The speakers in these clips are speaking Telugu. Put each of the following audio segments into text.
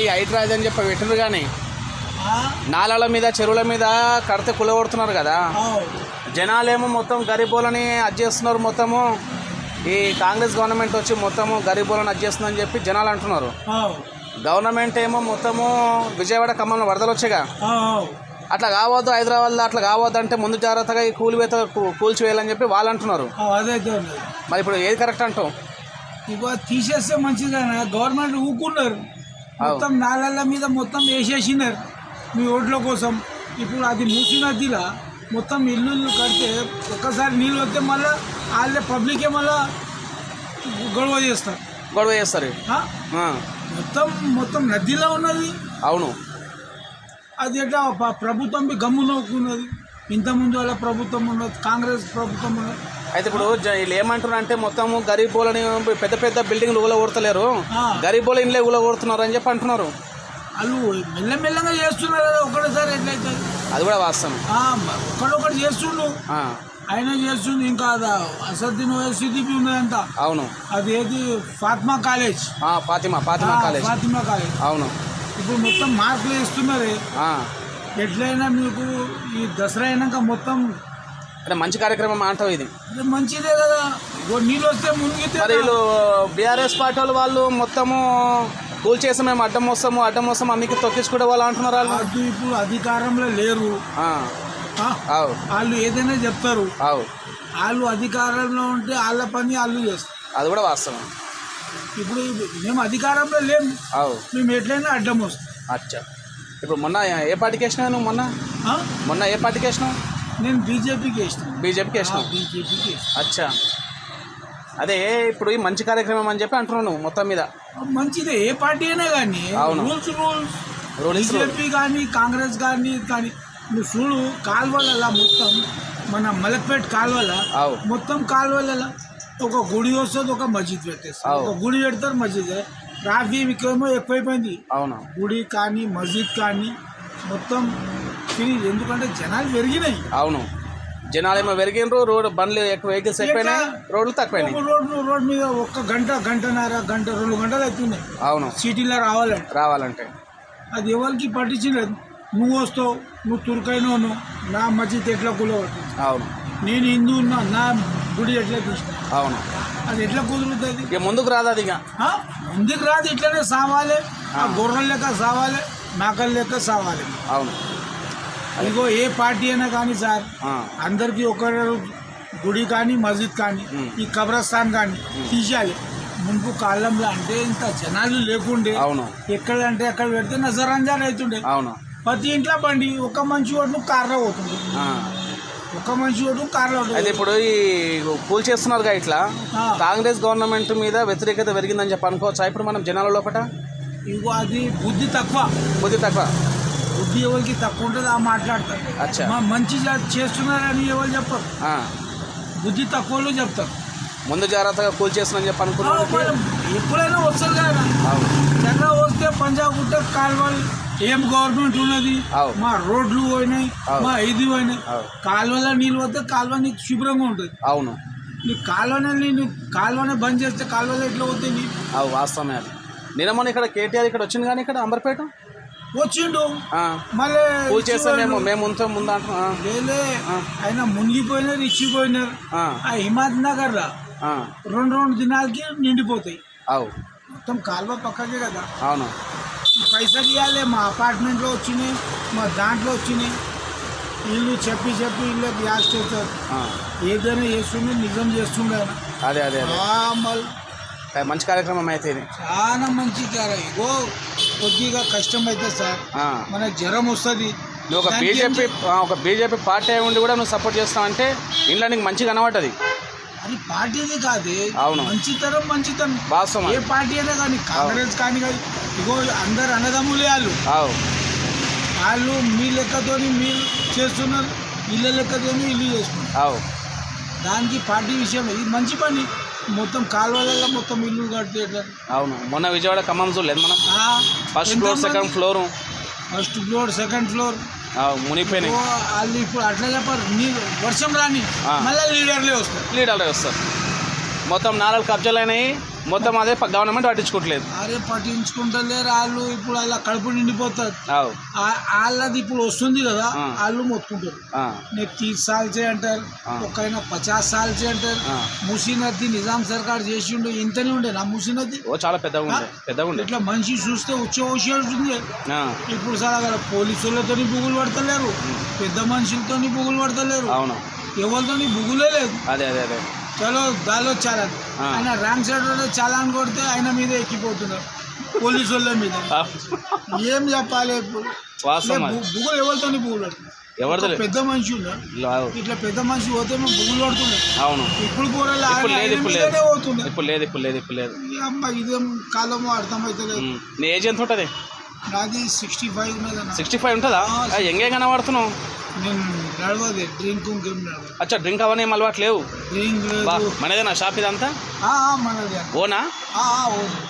ఈ హైడ్రాజ్ అని చెప్పి పెట్టిండ్రు కానీ నాలాల మీద చెరువుల మీద కడితే కులగొడుతున్నారు కదా. జనాలేమో మొత్తం గరీబోలని అడ్జేస్తున్నారు. మొత్తము ఈ కాంగ్రెస్ గవర్నమెంట్ వచ్చి మొత్తము గరీబోలను అడ్జేస్తుందని చెప్పి జనాలు అంటున్నారు. గవర్నమెంట్ ఏమో మొత్తము విజయవాడ ఖమ్మంలో వరదలు వచ్చాయిగా, అట్లా కావద్దు, హైదరాబాద్లో అట్లా కావద్దు అంటే ముందు జాగ్రత్తగా ఈ కూల్చివేయాలని చెప్పి వాళ్ళు అంటున్నారు. మరి ఇప్పుడు ఏది కరెక్ట్ అంటావు? ఇక తీసేస్తే మంచిదని గవర్నమెంట్ ఊకున్నారు. మొత్తం నాలల మీద మొత్తం వేసేసినారు మీ ఓట్ల కోసం. ఇప్పుడు అది మూసి నదిలా మొత్తం ఇల్లు కడితే ఒక్కసారి నీళ్ళు వస్తే మళ్ళీ వాళ్ళే పబ్లికే మళ్ళీ గొడవ చేస్తారు. మొత్తం నదిలో ఉన్నది. అవును, అది ఎట్లా ప్రభుత్వం గమ్ము నవ్వుకున్నది. ఇంతకుముందు వాళ్ళ ప్రభుత్వం ఉన్నది, కాంగ్రెస్ ప్రభుత్వం ఉన్నది. అయితే ఇప్పుడు వీళ్ళు ఏమంటున్నారు అంటే మొత్తం గరీబోలని పెద్ద పెద్ద బిల్డింగ్లు ఊలగొడతలేరు, గరీబోల ఇండ్లే ఊలగొడుతున్నారు అని చెప్పి అంటున్నారు. వాళ్ళు మెల్లమెల్లగా చేస్తున్నారు కదా, ఒకటేసారి ఎట్లయితే అది కూడా వాస్తవం. ఒకటి చేస్తుండు, ఆయన చేస్తుంది. ఇంకా అసద్దీన్ సిద్దిపి ఉన్నదంట. అవును, అది ఏది ఫాతిమా కాలేజ్. ఫాతిమా కాలేజ్. అవును, ఇప్పుడు మొత్తం మార్కులు ఇస్తున్నారు. ఎట్లయినా మీకు ఈ దసరా అయినాక మొత్తం అంటే మంచి కార్యక్రమం అంటావు. ఇది మంచిదే కదా, నీళ్ళు వస్తే మునిగితే. మరి వీళ్ళు బీఆర్ఎస్ పార్టీ వాళ్ళు మొత్తము కూల్ చేసి మేము అడ్డం వస్తాము అన్నికి తొక్కించుకుంటే వాళ్ళు అంటున్నారు. వాళ్ళు ఇప్పుడు అధికారంలో లేరు, వాళ్ళు ఏదైనా చెప్తారు. వాళ్ళు అధికారంలో ఉంటే వాళ్ళ పని వాళ్ళు చేస్తారు. అది కూడా వాస్తవం. ఇప్పుడు మేము అధికారంలో లేము, మేము ఎట్లయినా అడ్డం వస్తాం. అచ్చా, ఇప్పుడు మొన్న ఏ పార్టీకి వేసినావు నువ్వు? మొన్న ఏ పార్టీకి వేసినావు? నేను బీజేపీకి వేసినాను. బీజేపీకి అచ్చా, అదే ఇప్పుడు ఈ మంచి కార్యక్రమం అని చెప్పి అంటున్నావు నువ్వు. మొత్తం మీద మంచిదే, ఏ పార్టీ అయినా కానీ రూల్స్ బీజేపీ కానీ కాంగ్రెస్ కానీ నువ్వు చూడు. కాలువల మొత్తం మన మలక్పేట కాలువల మొత్తం కాలువల ఒక గుడి వస్తుంది, ఒక మస్జిద్ పెట్టేస్తారు. ఒక గుడి పెడతారు, మస్జిద్. ట్రాఫిక్ ఏమో ఎక్కువైపోయింది. అవును, గుడి కానీ మస్జిద్ కానీ మొత్తం ఫినిష్. ఎందుకంటే జనాలు పెరిగినాయి. అవును, జనాలు ఏమో పెరిగినారు, రోడ్డు బండ్లు ఎక్కువ, వెహికల్స్ ఎక్కువైనాయి, రోడ్లు తక్కువైనాయి. రోడ్ మీద ఒక్క గంటన్నర 2 గంటలు అవుతున్నాయి. అవును, సిటీలో రావాలంటే అది ఎవరికి పట్టించలేదు. నువ్వు వస్తావు, నువ్వు తుర్కైనాను, నా మస్జిద్ ఎట్లా కూలబట్టి. అవును, నేను హిందూ ఉన్నా, నా గుడి ఎట్లా తీసిన. అవును, అది ఎట్లా కుదురుతుంది? ఇక ముందుకు రాదు. అది ముందుకు రాదు. ఇట్లనే సావాలి, గొర్రెల లెక్క సావాలి, మేకల లెక్క సావాలి. అవును, ఇగో ఏ పార్టీ అయినా కానీ సార్, అందరికీ ఒకరు గుడి కానీ మస్జిద్ కానీ ఈ కబ్రస్థాన్ కానీ తీసేయాలి. ముందు కాలంలో అంటే ఇంత జనాలు లేకుండే. అవును, ఎక్కడ అంటే అక్కడ పెడితే నజరంజాన్ అవుతుండే. అవును, ప్రతి ఇంట్లో బండి, ఒక మనిషి ఓటు కార్లో పోతుంది, ఒక మనిషి ఓటు కార్లో. అయితే ఇప్పుడు ఈ కూల్ చేస్తున్నారుగా, ఇట్లా కాంగ్రెస్ గవర్నమెంట్ మీద వ్యతిరేకత పెరిగిందని చెప్పి అనుకోవచ్చా ఇప్పుడు మనం జనాల లోపల? ఇగో అది బుద్ధి తక్కువ. బుద్ధి ఎవరికి తక్కువ ఉంటుంది ఆ మాట్లాడతారు. మంచి చేస్తున్నారని ఎవరు చెప్పరు, బుద్ధి తక్కువ చెప్తారు. ముందు జాగ్రత్తగా కూల్ చేస్తున్నారని చెప్పి అనుకున్నారు. ఎప్పుడైనా వస్తుంది కదా, జగన్ వస్తే పంజాబ్ గుట్ట కాలువలు ఏం గవర్నమెంట్ ఉన్నది, మా రోడ్లు పోయినాయి, మా ఇది పోయినాయి. కాలువలో నీళ్ళు వస్తే కాలువ నీకు శుభ్రంగా ఉంటుంది. అవును, నీ కాలువనే బంద్ చేస్తే కాలువలో ఎట్లా పోతాయి నీళ్ళు? వాస్తవమే. అది నిన్న మొన్న ఇక్కడ కేటీఆర్ ఇక్కడ వచ్చింది కానీ ఇక్కడ అంబర్పేట వచ్చిండు, మళ్ళీ పూజ చేస్తాం మేము ముందు అంటున్నాం. లేలే, ఆయన మునిగిపోయినారు, ఇచ్చిపోయినారు. ఆ హిమాయత్ నగర్ లా 2 దినాలకి నిండిపోతాయి. మొత్తం కాలువ పక్కకే కదా. అవును, పైసలు ఇవ్వాలి. మా అపార్ట్మెంట్లో వచ్చినాయి, మా దాంట్లో వచ్చినాయి. వీళ్ళు చెప్పి వీళ్ళు గ్యాస్ చేస్తారు. ఏదైనా చేస్తుండే, నిజం చేస్తుండే. అదే మంచి కార్యక్రమం అయితే ఇది, చాలా మంచి కార్యక్రమం. కొద్దిగా కష్టం అయితే సార్, మనకు జ్వరం వస్తుంది. నువ్వు ఒక బీజేపీ పార్టీ అయి ఉండి కూడా నువ్వు సపోర్ట్ చేస్తావు అంటే ఇంట్లో నీకు మంచిగా కనబడ్డది. అది పార్టీది కాదు. అవును, మంచితనం వాస్తవం. ఏ పార్టీ అయినా కానీ, కాంగ్రెస్ కానీ ఇగో అందరు అన్నదమ్ములే. వాళ్ళు మీ లెక్కతోని మీరు చేస్తున్నారు, ఇళ్ళ లెక్కతోని ఇల్లు చేస్తున్నారు. దానికి పార్టీ విషయం ఇది మంచి పని. మొత్తం కాలువలలో మొత్తం ఇల్లు కట్టే. అవును, మొన్న విజయవాడ ఖమ్మం చూడలేదు మనం. ఫస్ట్ ఫ్లోర్ సెకండ్ ఫ్లోర్ మునిగిపోయినాయి. వాళ్ళు ఇప్పుడు అట్లా చెప్పారు, వర్షం రాని మళ్ళీ లీడర్లే వస్తారు. మొత్తం నాలుగు కబ్జాలు అయినాయి. మొత్తం అదే గవర్నమెంట్ పట్టించుకోవట్లేదు. అరే పట్టించుకుంటలేరు వాళ్ళు. ఇప్పుడు అలా కడుపు నిండిపోతారు. అవు వాళ్ళది ఇప్పుడు వస్తుంది కదా, వాళ్ళు మొత్తుకుంటారు. నేను 30 సాల్ చే అంటారు, ఒకైనా 50 సాల్ చే అంటారు. మూసీ నది నిజాం సర్కార్ చేసిండు, ఇంతనే ఉండే నా మూసీ నది. ఓ చాలా పెద్దగా ఉండే. ఇట్లా మనిషి చూస్తే వచ్చి ఉంటుంది. ఇప్పుడు సరే పోలీసులతో బుగులు పడతలేరు, పెద్ద మనుషులతో బుగులు పడతలేరు. అవును, ఎవరితో బుగులే లేదు. అదే అదే అదే చలో దాలో చాలాన్ ఆయన రాంగ్ సైడ్ చాలాన్ కొడితే ఆయన మీద ఎక్కిపోతున్నారు, పోలీసు వాళ్ళ మీద. ఏం చెప్పాలి ఇప్పుడు? బుగులు ఎవరితో బుగులు పడుతుంది? ఎవరితో? పెద్ద మనిషి ఉన్నాడు, ఇట్లా పెద్ద మనిషి పోతే మేము బుగులు పడుతున్నాం. అవును, ఇప్పుడు కూడా పోతుంది. ఇప్పుడు లేదు. అమ్మ ఇదేం కాలమో అర్థమవుతలేదు. నీ ఏజ్ ఎంత ఉంటుంది? నాది 65 ఉన్నది. 65 ఉంటుందా? ఎంగే కనబడుతున్నావు. నేను నడవదే డ్రింక్ నడవదు. అచ్చా, డ్రింక్ అవన్నీ ఏం అలవాటు లేవు? డ్రింక్ మనదేనా షాప్ ఇదంతా? మనదే. ఓనా?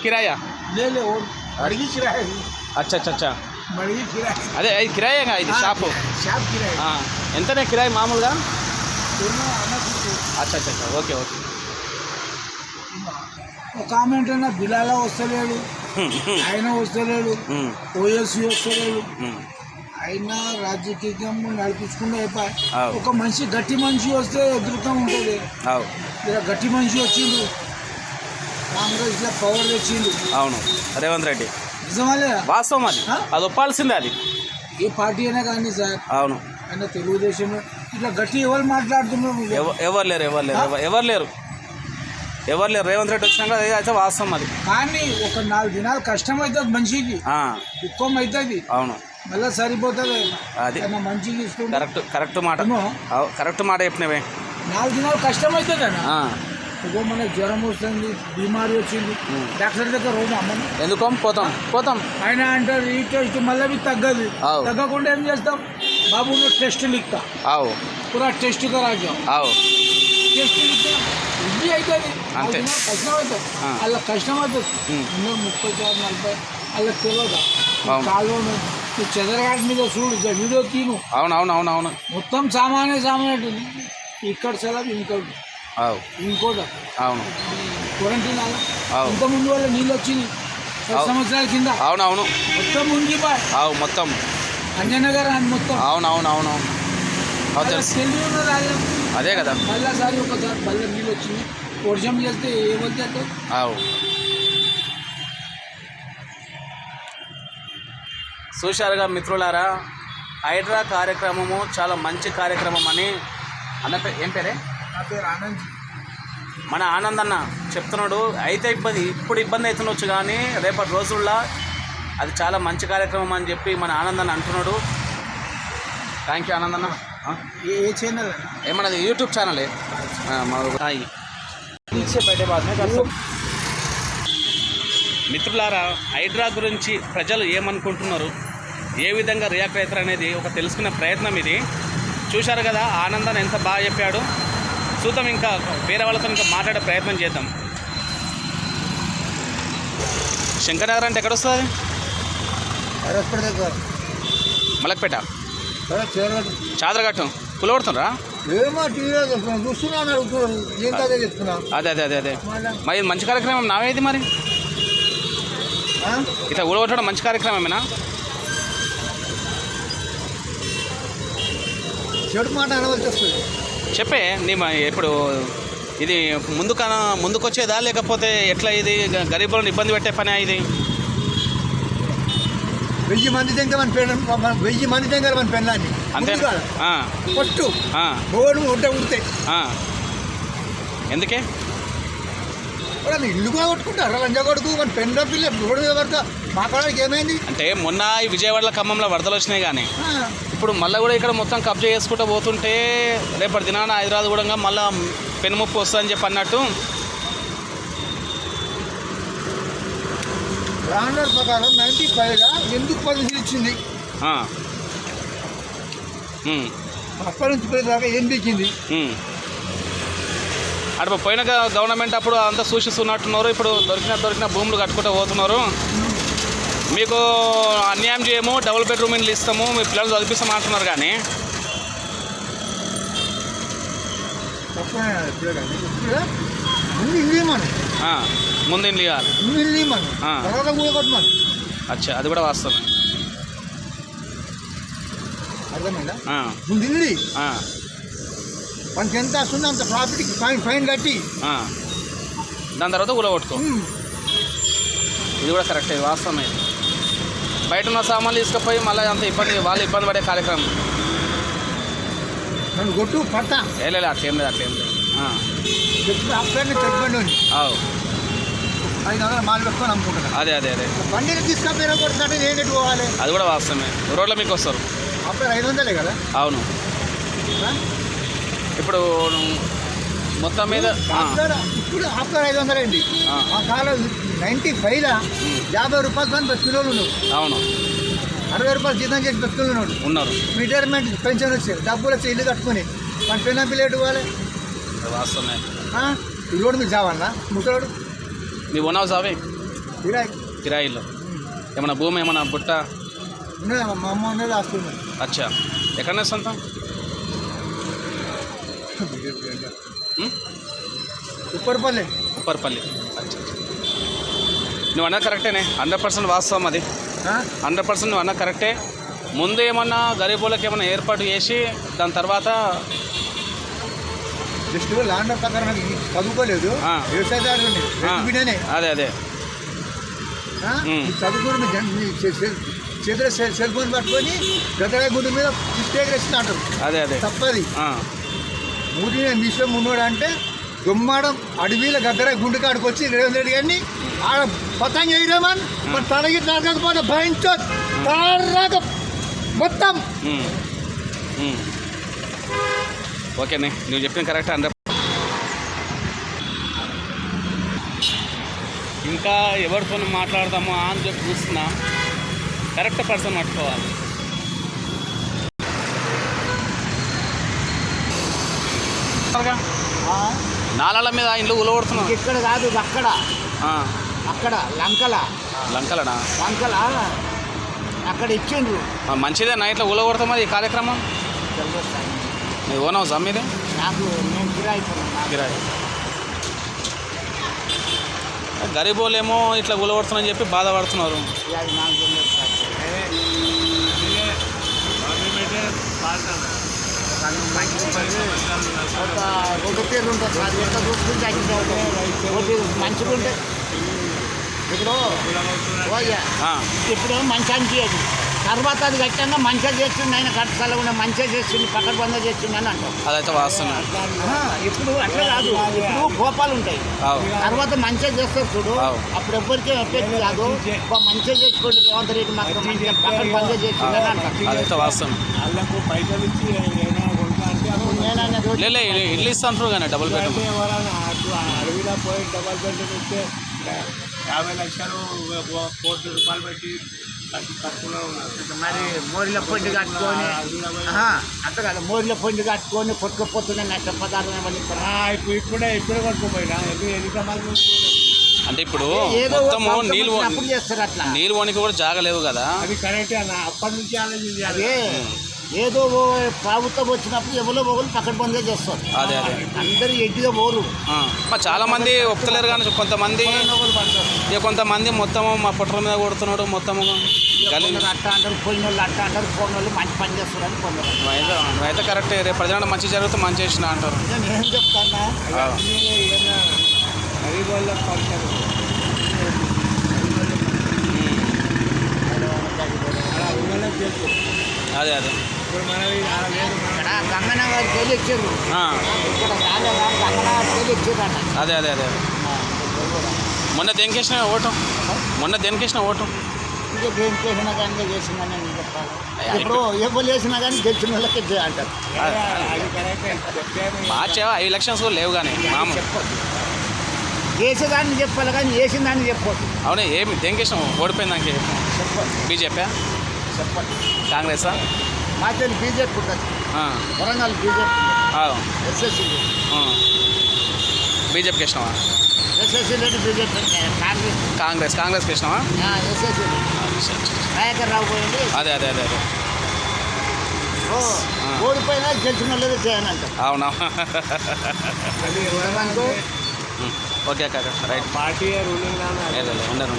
కిరాయా? లేదు, అడిగి కిరాయి. అచ్చా మడిగి కిరాయి. అదే ఇది కిరాయేగా, ఇది షాప్ కిరాయి. ఎంతనే కిరాయి మామూలుగా? అచ్చా ఓకే. ఒక ఆమె ఏంటన్నా బిలాలా వస్తలేడు, ఆయన వస్తలేడు, ఓఎస్సీ వస్తలేడు. అయినా రాజకీయం నడిపించుకుంటూ అయిపోయి ఒక మనిషి గట్టి మనిషి వస్తే ఎదురుగా ఉంటుంది. ఇలా గట్టి మనిషి వచ్చిండు, కాంగ్రెస్ లో పవర్ తెచ్చిండు. అవును, రేవంత్ రెడ్డి. నిజమా లేదా? వాస్తవం, అది ఒప్పాల్సిందే. అది ఏ పార్టీ అయినా కానీ సార్. అవును, అయినా తెలుగుదేశం ఇట్లా గట్టి ఎవరు మాట్లాడుతున్నారు? ఎవరు లేరు. రేవంత్ రెడ్డి వచ్చినాక అయితే వాస్తవం అది. కానీ ఒక 4 దినాలు కష్టం అవుతుంది మనిషికి, దుఃఖం అవుతుంది. అవును, మళ్ళీ సరిపోతుంది. అది మంచిగా ఇస్తుంది. కరెక్ట్ మాట చెప్పినవే. 4 దినాలు కష్టం అవుతుంది అన్న. ఇగో మన జ్వరం వస్తుంది, బీమారి వచ్చింది, డాక్టర్ దగ్గర రోజు అమ్మను ఎందుకో పోతాం ఆయన అంటారు ఈ టెస్ట్ మళ్ళీ తగ్గదు. తగ్గకుండా ఏం చేస్తాం? బాబు టెస్ట్ లిఖతా పూరా టెస్ట్ కరా టెస్ట్ లిఖతా ఇది అవుతుంది. కష్టం అవుతుంది, అలా కష్టం అవుతుంది. 34-40 అలా తెలియదా? కాలువను చెదరగాటి మీద చూడు, వీడియో తీను. అవును మొత్తం సామానే ఇక్కడ సెలవు ఇంకోటి క్వారంటైన్ ఇంత ముందు వల్ల నీళ్ళు వచ్చింది 10 సంవత్సరాల కింద. అవును మొత్తం మునిగిపోయి మొత్తం అంజనగర్ అని మొత్తం. అవును అదే కదా. మళ్ళీసారి ఒకసారి బల్ల నీళ్ళు వచ్చింది, వర్షం చేస్తే ఏమవుతుంది? చూశారుగా మిత్రులారా, హైడ్రా కార్యక్రమము చాలా మంచి కార్యక్రమం అని ఏం పేరే? నా పేరు ఆనంద్. మన ఆనంద్ అన్న చెప్తున్నాడు. అయితే ఇప్పుడు ఇబ్బంది అవుతుండొచ్చు, కానీ రేపటి రోజుల్లో అది చాలా మంచి కార్యక్రమం అని చెప్పి మన ఆనంద్ అన్న అంటున్నాడు. థ్యాంక్ యూ ఆనంద్ అన్న. ఏ ఛానల్? ఏమన్నది? YouTube channel. మిత్రులారా, హైడ్రా గురించి ప్రజలు ఏమనుకుంటున్నారు, ఏ విధంగా రియాక్ట్ అవుతారు అనేది ఒక తెలుసుకునే ప్రయత్నం ఇది. చూశారు కదా ఆనందన్ ఎంత బాగా చెప్పాడు. చూద్దాం, ఇంకా వేరే వాళ్ళతో ఇంకా మాట్లాడే ప్రయత్నం చేద్దాం. శంకర్ అంటే ఎక్కడ వస్తుంది? మలక్పేట, చాదరగట్టు. కులబడుతుండ్రా? అదే మరి మంచి కార్యక్రమం నావేది మరి ఇట్లా ఊడగొట్టడం మంచి కార్యక్రమమేనా? చెడు మాట అనవలసి వస్తుంది. చెప్పే నీ ఇప్పుడు ఇది ముందుకొచ్చేదా లేకపోతే ఎట్లా? ఇది గరీబులను ఇబ్బంది పెట్టే పని ఇది. 1000 మంది దగ్గర మన 1000 మంది దగ్గర మన పెళ్ళాన్ని అంతే కొట్టు బోర్డు ఉడితే ఎందుకే ఇల్లు కూడా కొట్టుకుంటారు లంజా కొడుకు మన పెళ్ళ పిల్ల రోడ్డు మీద పడతా మాట్లాడడానికి ఏమైంది అంటే మొన్న ఈ విజయవాడలో ఖమ్మంలో వరదలు వచ్చినాయి, కానీ ఇప్పుడు మళ్ళీ కూడా ఇక్కడ మొత్తం కబ్జా చేసుకుంటూ పోతుంటే రేపటి దినాన హైదరాబాద్ కూడా మళ్ళీ పెనుముప్పు వస్తుందని చెప్పి అన్నట్టు. బ్రాండర్ ప్రకారం 95గా ఎందుకు పర్మిషన్ ఇచ్చింది? అప్పటి నుంచి పోయేదాకా ఏం దిక్కింది? అటు పోయిన గవర్నమెంట్ అప్పుడు అంతా సూచిస్తున్నట్టున్నారు. ఇప్పుడు దొరికిన భూములు కట్టుకుంటూ పోతున్నారు. మీకు అన్యాయం చేయము, డబుల్ బెడ్రూమ్ ఇండ్లు ఇస్తాము, మీ పిల్లలు చదివిస్తాము అంటున్నారు. కానీ ఇల్లు ముందు ఇల్లు ఇవ్వాలి. ముందు ఇల్లు ఇవ్వమను, తర్వాత కూడా కొట్టమను. అచ్చా, అది కూడా వాస్తవం. అర్థమైందా? ముందు ఇల్లు మనకి ఎంత వస్తుందో అంత ప్రాఫిట్కి ఫైన్ కట్టి దాని తర్వాత కూలగొట్టుకో. ఇది కూడా కరెక్టే, వాస్తవమే. బయట ఉన్న సామాన్లు తీసుకుపోయి మళ్ళీ అంత ఇబ్బంది, వాళ్ళు ఇబ్బంది పడే కార్యక్రమం. నన్ను కొట్టు పడతా లేదు అట్లేం లేదు, అట్లేం లేదు. చెప్పండి 500 మాలు పెట్టుకొని అమ్ముకుంటాను. అదే అదే అదే బండిని తీసుకపోయినా కొడుతుంటే నేను ఎటు పోవాలి? అది కూడా వాస్తవమే. రోడ్ల మీకు వస్తారు అప్పుడు 500 కదా. అవును. ఇప్పుడు మొత్తం మీద ఇప్పుడు ఆఫ్టర్ 500 అండి. ఆ కాలం 95లో 50 రూపాయలు కానీ బతుకులు నువ్వు. అవును. 60 రూపాయలు జీతం చేసి బతుకులు ఉన్నారు. రిటైర్మెంట్ పెన్షన్ వచ్చాయి, డబ్బులు వచ్చి ఇల్లు కట్టుకొని మన పెన్నా పిల్లలు ఇవ్వాలి. వాస్తవమే. ఈ రోడ్డు మీద చావన్నా ముసలోడు? మీ ఓన్ హౌస్ అవే కిరాయి కిరాయిలో ఏమన్నా భూమి ఏమన్నా బుట్ట ఉన్నదా? మా అమ్మ ఉన్నది, వస్తుంది. అచ్చా, ఎక్కడనే సొంతం? ఉప్పర్పల్లి. ఉప్పర్పల్లి. అచ్చా, నువ్వు అన్నా కరెక్టేనే, 100% వాస్తవం అది. 100% నువ్వు అన్నా కరెక్టే. ముందు ఏమన్నా గరీబులకు ఏమన్నా ఏర్పాటు చేసి దాని తర్వాత జస్ట్ ల్యాండ్ ప్రకారం చదువుకోలేదు, వ్యవసాయదారుని. అదే అదే చదువుకోవడం చేతిలో సెల్ ఫోన్ పట్టుకొని గద్దగా గుడి మీద మిస్టేక్ వేస్తున్నారు. అదే అదే తప్పది. ఊరి మిషన్ మున్నోడు అంటే దుమ్మాడం అడవిలో గద్దర గుండు కాడికి వచ్చి రేవంత్ రెడ్డి గారిని ఆడ పతంగ వేయడమని మన తలగి తాగకపోతే భయించో తారాక మొత్తం. ఓకేనే, నువ్వు చెప్పిన కరెక్ట్. ఇంకా ఎవరితో మాట్లాడదామో అని చెప్పి చూస్తున్నా. కరెక్ట్ పర్సన్ పట్టుకోవాలి. నాలాల మీద ఇంట్లో ఉలగొడుతున్నావు. ఇక్కడ కాదు, అక్కడ అక్కడ లంకలా అక్కడ ఇచ్చిండ్రు. మంచిదేనా ఇట్లా ఉలగొడతాం అది కార్యక్రమం? మీ ఓన్ హౌస్ మీదే? నాకు నేను కిరాయి. గరీబోలేమో ఇట్లా ఉలగొడుతున్నారని చెప్పి బాధపడుతున్నారు. ఒక పేరు ఉంటుంది సార్, ఎంత చూసుకుంటే మంచిగా ఉంటే ఇప్పుడు మంచి అనిపించదు. తర్వాత అది కట్టాక మంచిగా చేస్తుంది, ఆయన కట్టాలి కూడా మంచిగా చేస్తుంది, పక్కన బంద చేస్తుంది అని అంటాం. అదైతే వాస్తవం. ఇప్పుడు అట్లా కాదు, ఇప్పుడు కోపాలు ఉంటాయి. తర్వాత మంచిగా చేస్తారు చూడు, అప్పుడు ఎవ్వరికీ ఎఫెక్ట్ కాదు. మంచిగా చేసుకోండి రేవంత్ రెడ్డి మాత్రం మంచిగా పక్కన బంద చేస్తుంది అని అంటాం. అదైతే వాస్తవం. లే ఇల్లు ఇస్తాను కానీ డబుల్ బెడ్రూమ్ అడవిలో పోయి డబుల్ బెడ్రూమ్ ఇస్తే 50 లక్షలు 1 కోటి రూపాయలు పెట్టి మరి మోరిలో పొండి కట్టుకొని అంత కదా, మోరిలో పొండి కట్టుకొని కొట్టుకుపోతున్నా నష్టపదార్థం ఇప్పుడే కొట్టుకుపోయినా ఎన్ని ప్రమాదం. అంటే ఇప్పుడు మొత్తము నీళ్ళు వనికి కూడా జాగలేవు కదా. అది కరెక్ట్ అన్న, అప్పటి నుంచి ఆలోచించాలి. ఏదో ప్రభుత్వం వచ్చినప్పుడు ఎవరో ఒకరు పక్కన బందే చేస్తారు. అదే అదే అందరు ఎడ్డిగా పోరు. చాలా మంది ఒప్పుతలేరు కానీ కొంతమంది కొంతమంది మొత్తము మా పుట్ర మీద కొడుతున్నాడు. మొత్తము అట్ట అంటారు, పోయిన వాళ్ళు అట్ట అంటారు, పోయిన వాళ్ళు మంచి పని చేస్తారు కొందరు. అయితే కరెక్టే, రేపు ప్రజలు మంచి జరుగుతూ మంచి చేసిన అంటారు. నేను ఏం చెప్తాను, గరీబ్ వాళ్ళకి పంచారు అదే అదే ఇక్కడ గంగనగర్ తేలి ఇచ్చారు, ఇక్కడ గంగనగర్ తేలి ఇచ్చారు. అదే అదే అదే మొన్న దేనికేసిన ఓటు? ఇంకా దేనికి వేసినా కానీ చేసిందని నేను చెప్పాలి. ఇప్పుడు ఎవరు వేసినా కానీ గెలిచిన వాళ్ళకి అంటారు. మార్చేవా 5 లక్షలు కూడా లేవు కానీ చెప్పొద్దు, వేసేదాన్ని చెప్పాలి కానీ వేసిన దాన్ని చెప్పొద్దు. అవునే, ఏమి దేనికేసిన ఓడిపోయింది దానికి చెప్పండి. బీజేపీ చెప్పండి, కాంగ్రెసా? మాకు బీజేపీ ఉంటుంది, వరంగల్ బీజేపీ, ఎస్ఎస్సీ బీజేపీకి ఇచ్చినావా? ఎస్ఎస్సీ రెడ్డి బీజేపీ, కాంగ్రెస్కి ఇచ్చినావా? ఎస్ఎస్సీ నాయకర్ రావు పోయింది. అదే అదే అదే అదే ఓడిపోయినా గెలిచిన వాళ్ళది చేయనంట. అవునా? ఓకే కాక రైట్. పార్టీ రూలింగ్ ఉండరు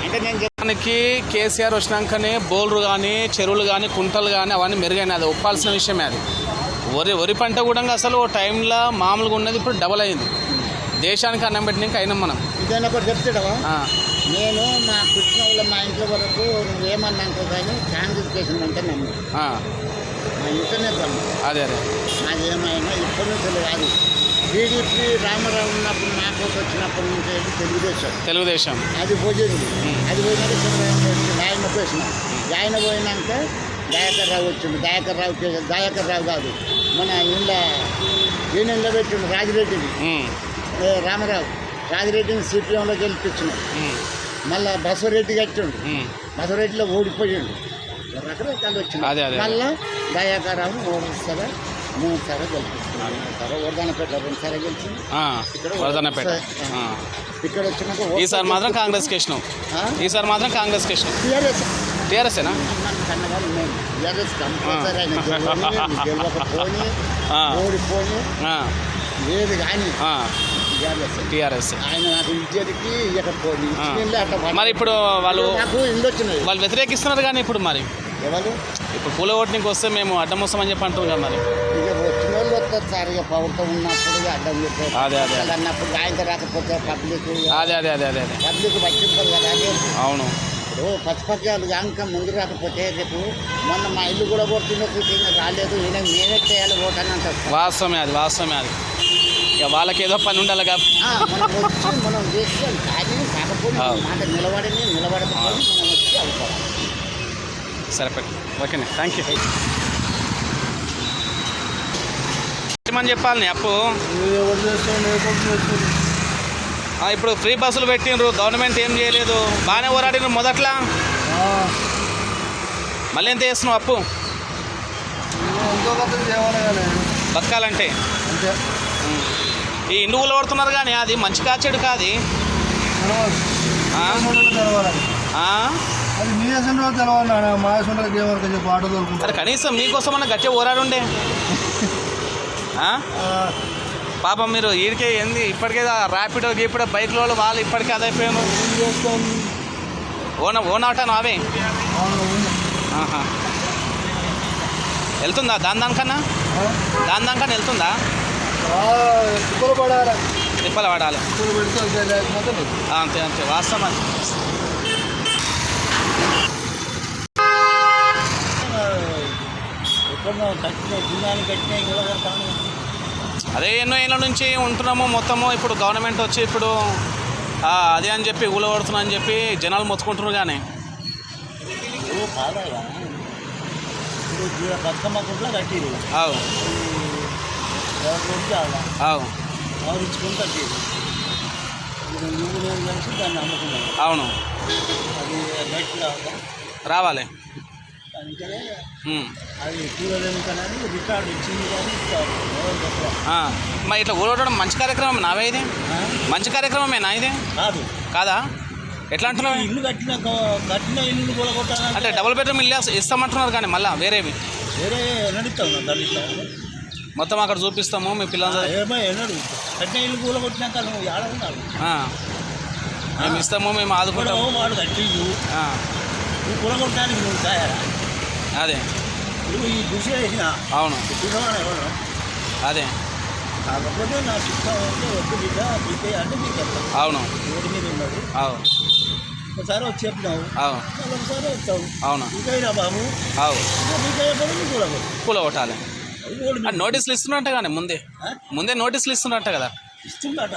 అంటే నేను దానికి కేసీఆర్ వచ్చినాకనే బోర్లు కానీ చెరువులు కానీ కుంటలు కానీ అవన్నీ మెరుగైనాయి. అది ఒప్పాల్సిన విషయమే. అది వరి పంట కూడా అసలు టైంలో మామూలుగా ఉన్నది ఇప్పుడు డబల్ అయింది. దేశానికి అన్నం పెట్టినాక అయినాం మనం. ఇదైనా ఒకటి చెప్తాడవా, నేను మా కృష్ణలో మా ఇంట్లో వరకు నువ్వేమన్నాక కానీ కాంగ్రెస్ చేసిందంటే నమ్ము మా ఇంటనే నమ్ము. అదే నాదేమైనా ఇప్పటి నుంచి కాదు. టీడీపీ రామారావు ఉన్నప్పుడు నాకు వచ్చినప్పటి నుంచి తెలుగుదేశం అది పోయింది. అది పోయినాక చంద్రబాబు ఆయన పోసినాం. ఆయన పోయినాక దయాకర్ రావు వచ్చిండు. దయాకర్ రావు కాదు, మన యూనియన్లో పెట్టిండు రాజిరెడ్డిని. రామారావు రాజిరెడ్డిని సిపిఎంలో గెలిపించినాడు. మళ్ళీ బసవరెడ్డి కట్టిండు. బసవరెడ్డిలో ఓడిపోయిండు. రకరకాలు వచ్చింది. మళ్ళీ దయాకర్ రావును 3 సార్లు గెలిపిస్తున్నాడు. వరదానపేట 2 సార్లు గెలిచింది. ఇక్కడ వచ్చినాక ఈసారి మాత్రం కాంగ్రెస్ కేసినాం. టీఆర్ఎస్ఏనా? కన్నవాళ్ళు మేము టీఆర్ఎస్ కంపల్సరీ. ఆయన గెలవకపోని ఓడిపోని ఏది కానీ టీఆర్ఎస్. ఆయన నాకు ఇచ్చేదికి ఇవ్వకపోని మరి ఇప్పుడు వాళ్ళు నాకు ఇల్లు వచ్చినాయి. వాళ్ళు వ్యతిరేకిస్తున్నారు కానీ ఇప్పుడు మరి ఎవరు ఇప్పుడు పూల ఓటింగ్కి వస్తే మేము అడ్డం వస్తామని చెప్పి అంటున్నారు కదా. మరి ఇక వచ్చిన వాళ్ళు వస్తారు సార్. ఇక ప్రభుత్వం ఉన్నప్పుడు అడ్డం చెప్పారు. అదే అన్నప్పుడు ఆయన రాకపోతే పబ్లిక్ పబ్లిక్ పట్టింపారు కదా. అదే అవును. ఇప్పుడు పచ్చిపక్కాలు కాక ముందు రాకపోతే రేపు మొన్న మా ఇల్లు కూడా కొడుతున్న రాలేదు. ఈయన నేనే చేయాలి ఓటని అంటారు. వాస్తవమే అది. ఇక వాళ్ళకి ఏదో పని ఉండాలి కాబట్టి మనం చేస్తాం. కానీ కాకపోతే మాట నిలబడకపోతే మనం వచ్చి అవుతాం. సరే ఓకేనే, థ్యాంక్ యూ. ఏమని చెప్పాలి అప్పు? ఇప్పుడు ఫ్రీ బస్సులు పెట్టిండ్రు, గవర్నమెంట్ ఏం చేయలేదు. బాగానే పోరాడినారు మొదట్లో. మళ్ళీ ఎంత చేస్తున్నావు అప్పు? బతకాలంటే ఈ ఇండుగులు పడుతున్నారు కానీ అది మంచి కాచెడు కాదు. అది కనీసం మీకోసం అన్న గట్టిగా పోరాడుండే. పాపం మీరు ఈడికే ఏంది ఇప్పటికే ర్యాపిడో గీపిడో బైక్లో వాళ్ళు ఇప్పటికే అదైపోయాను. ఓన్ ఆట నావే వెళ్తుందా? దానికన్నా వెళ్తుందా? తిప్పలు పడాలి అంతే వాస్తవం. అదే ఎన్నో ఏళ్ళ నుంచి ఉంటున్నాము మొత్తము. ఇప్పుడు గవర్నమెంట్ వచ్చి ఇప్పుడు అదే అని చెప్పి ఊళ్ళబడుతున్నా అని చెప్పి జనాలు మొత్తుకుంటున్నారు. కానీ అవును రావాలి. మరి ఇట్లా ఊడవడం మంచి కార్యక్రమం నావే? ఇది మంచి కార్యక్రమమేనా? ఇది కాదా? ఎట్లా అంటున్నావు? ఇల్లు కట్టిన ఇల్లు అంటే డబుల్ బెడ్రూమ్ ఇల్లు ఇస్తామంటున్నారు కానీ మళ్ళీ వేరేవి మొత్తం అక్కడ చూపిస్తాము మీ పిల్లలు కట్టిన ఇల్లు కూల కొట్టినాక మేము ఇస్తాము, మేము ఆదుకుంటాము. వాడు కట్టిండు నువ్వు కూల కొట్టడానికి నువ్వు తయారా? అదే నువ్వు ఈ కృషి చేసిన. అవును ఎవరు అదే కాకపోతే నా చిత్తం అంటే వద్దు బిడ్డ బీకే అంటే మీకు అవును రోడ్డు మీద ఉన్నాడు. అవును ఒకసారి వచ్చి చెప్పినావు. అవును ఒకసారి వస్తావు. అవును బీకైనా బాబు. అవును బీకే కూల కొట్టాలి. నోటీసులు ఇస్తున్నట్ట కానీ ముందే నోటీసులు ఇస్తున్నట్ట కదా. ఇస్తుందట.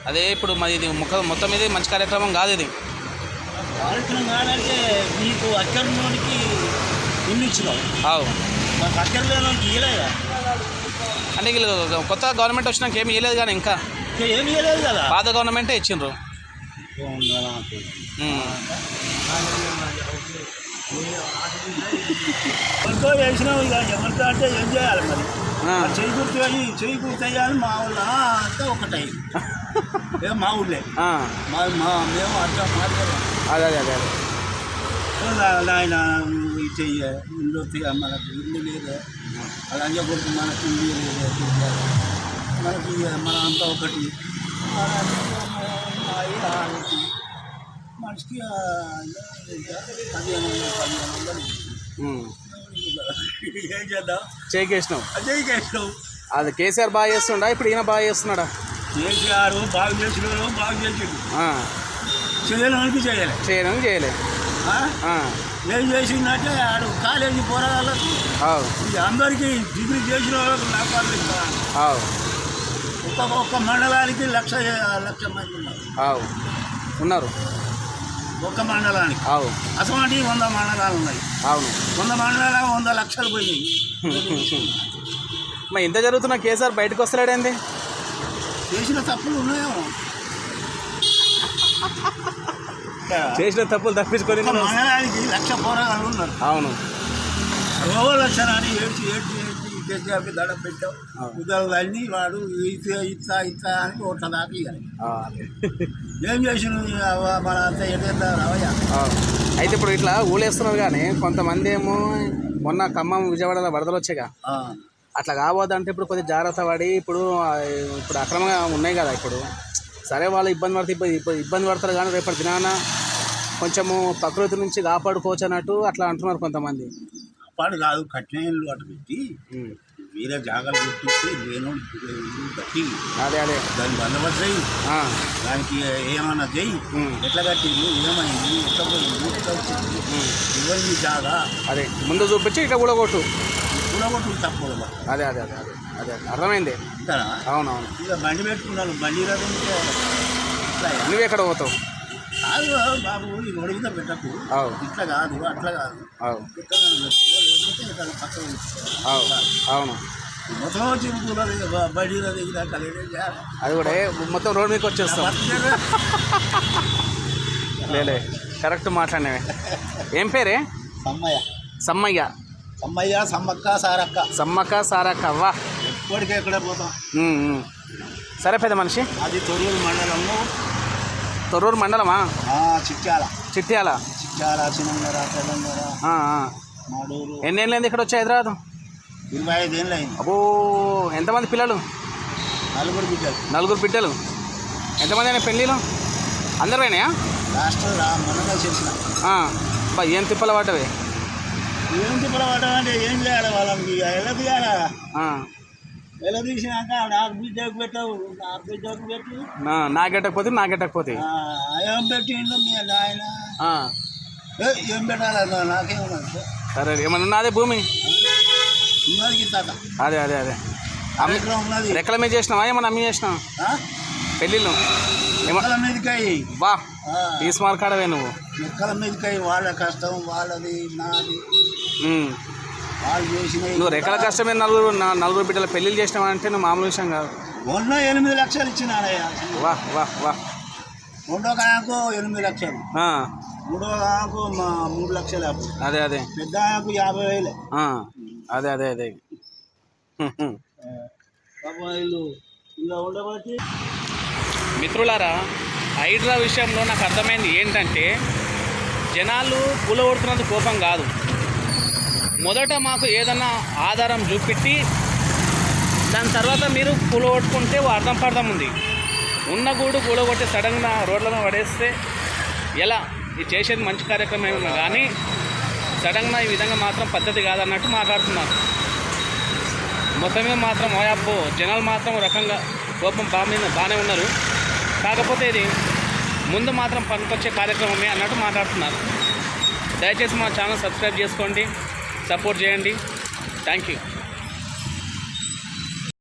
అదే ఇప్పుడు మరి ఇది మొత్తం ఇది మంచి కార్యక్రమం కాదు. ఇది కార్యక్రమం కాదంటే నీకు అక్కడికి ఇల్లు ఇచ్చినావు. మాకు అక్కడి లేనోకి ఇవ్వలేదా? అంటే వీళ్ళు కొత్త గవర్నమెంట్ వచ్చినాక ఏమి ఇవ్వలేదు కానీ ఇంకా ఏమి ఇవ్వలేదు కదా. పాత గవర్నమెంటే ఇచ్చిండ్రు. ఎవరితో వేసినావు ఇక ఎవరితో అంటే ఏం చేయాలి మరి? చెయ్యి గుర్తయ్యాలి. మా ఊళ్ళో అంతా ఒకటై మా ఊళ్ళే మేము అట్లా మాట్లాడాం. ఆయన చెయ్య ఇల్లు మనకు ఇల్లు లేదు, అలా కొడుకు మనకు ఇల్లు లేదు. మనకి మన అంతా ఒకటి మనిషికి 1500 ఏం చేద్దాం చేకేసినావు అజయ్ చేసినావు. అది కేసీఆర్ బాగా చేస్తుండా ఇప్పుడు ఈయన బాగా చేస్తున్నాడా కేసీఆర్ బాగు చేసినాడు బాగు చేసిండు చేయడానికి చేయాలి చేయడం చేయలే ఏం చేసిందంటే ఆడు కాలేజీ పోరాళ్ళకు అందరికీ డిగ్రీ చేసిన వాళ్ళకు లాభాలు ఇస్తారు. ఒక్క మండలానికి లక్ష మంది ఉన్నారు ఒక్క మండలానికి. అసలు 100 మండలాలు ఉన్నాయి. 100 మండలాలు 100 లక్షలు పోయినాయి. మరి ఇంత జరుగుతున్నా కేసీఆర్ బయటకు వస్తలేడేంది చేసిన తప్పులు ఉన్నాయేమో చేసిన తప్పులు తప్పించుకొని మండలానికి 100 పోరాగాలు ఉన్నారు. అవును రోజు లక్షణాన్ని ఏడ్చి కేసీఆర్కి దండ పెట్టావు ఉద్యోగులు అన్నీ వాడు ఇస్తా అని ఓట్ల దాకా ఇవ్వాలి. ఏం చేసిన మన అంత ఎదురు రావయ్యా. అయితే ఇప్పుడు ఇట్లా ఊళ్ళేస్తున్నారు కానీ కొంతమంది ఏమో మొన్న ఖమ్మం విజయవాడలో వరదలు వచ్చాయిగా అట్లా కావద్దంటే ఇప్పుడు కొద్దిగా జాగ్రత్త పడి ఇప్పుడు అక్రమంగా ఉన్నాయి కదా ఇప్పుడు సరే వాళ్ళు ఇబ్బంది పడతారు కానీ రేపటి దినాన కొంచెము ప్రకృతి నుంచి కాపాడుకోవచ్చు అన్నట్టు అట్లా అంటున్నారు కొంతమంది. కాపాడు కాదు కట్టిన ఇల్లు అటు పెట్టి వేరే జాగాలు పెట్టించి లేను కట్టి అదే దాన్ని బందోబస్తు చెయ్యి దానికి ఏమన్నా చెయ్యి ఎట్లా కట్టింది ఏమైంది ఎట్లా పోయింది ఎట్లా వచ్చింది ఇవన్నీ జాగా అదే ముందు చూపించి ఇట్లా కూడగొట్టు తప్పదు. అదే అర్థమైంది. అవునవును ఇక బండి పెట్టుకున్నాను బండి నువ్వు ఎక్కడ పోతావు కాదు బాబు ఇది ఒడిగితే పెట్టకు ఇట్లా కాదు అట్లా కాదు అవును మొత్తం వచ్చి బండి దగ్గర అది కూడా మొత్తం రోడ్ మీకు వచ్చేస్తాం లేలే కరెక్ట్ మాట్లాడినవే. ఏం పేరే సమ్మయ్య సమ్మక్క సారక్క వా ఇప్పటికే ఎక్కడ పోతాం. సరే పెద్ద మనిషి అది తొర్రూరు మండలమా చిట్యాల చిన్నంగర తెలంగాణ మాడూరు. ఎన్నేళ్ళైంది ఇక్కడ వచ్చి హైదరాబాద్ 25 ఏళ్ళు అయింది. అబ్బో ఎంతమంది పిల్లలు 4 బిడ్డలు ఎంతమంది అయినా పెళ్ళిళ్ళు అందరూ అయినాయా లాస్ట్ మొన్నగా చేసిన ఏం తిప్పల పడ్డవి అంటే ఏం చేయాలి వాళ్ళకి ఎలా తీయాలా ఎలా తీసినాక నాకు బిడ్డకు పెట్టావు నాకు బిడ్డకు పెట్టి నాకెట్టకపోతే ఏం పెట్టిండు మీ ఆయన ఏం పెట్టాలి నాకేమన్నా సరే ఏమన్నా ఉన్నదే భూమి అదే రెక్కల మీద చేసినావా ఏమన్నా అమ్మి చేసినావా పెళ్ళిళ్ళు వా తీసుమార్కాడవే నువ్వు రెక్కల మీదకై వాళ్ళ కష్టం వాళ్ళది నాది వాళ్ళు చేసిన నువ్వు రెక్కల కష్టమే నలుగురు బిడ్డల పెళ్ళిళ్ళు చేసినావా అంటే నువ్వు మామూలు విషయం కాదు. మొన్న 8 లక్షలు ఇచ్చినారయ్యా. వా రెండో కాయకు 8 లక్షలు మూడో కాయకు 3 లక్షలు. అదే పెద్ద కాయకు 50,000. అదే ఇలా ఉండబట్టి మిత్రులారా హైడ్రా విషయంలో నాకు అర్థమైంది ఏంటంటే జనాలు కూలగొడుతున్నందుకు కోపం కాదు. మొదట మాకు ఏదన్నా ఆధారం చూపెట్టి దాని తర్వాత మీరు కూలగొట్టుకుంటే అర్థం పర్థం ఉంది. ఉన్న గూడు కూలగొట్టి సడన్గా రోడ్లను పడేస్తే ఎలా ఇది చేసేది మంచి కార్యక్రమం కానీ సడన్గా ఈ విధంగా మాత్రం పద్ధతి కాదన్నట్టు మాట్లాడుతున్నారు. మొత్తమే మాత్రం ఓయాపో జనాలు మాత్రం రకంగా కోపం బాగానే ఉన్నారు. కాకపోతే ఇది ముందు మాత్రం పనికొచ్చే కార్యక్రమమే అన్నట్టు మాట్లాడుతున్నారు. దయచేసి మా ఛానల్ సబ్స్క్రైబ్ చేసుకోండి, సపోర్ట్ చేయండి. Thank you.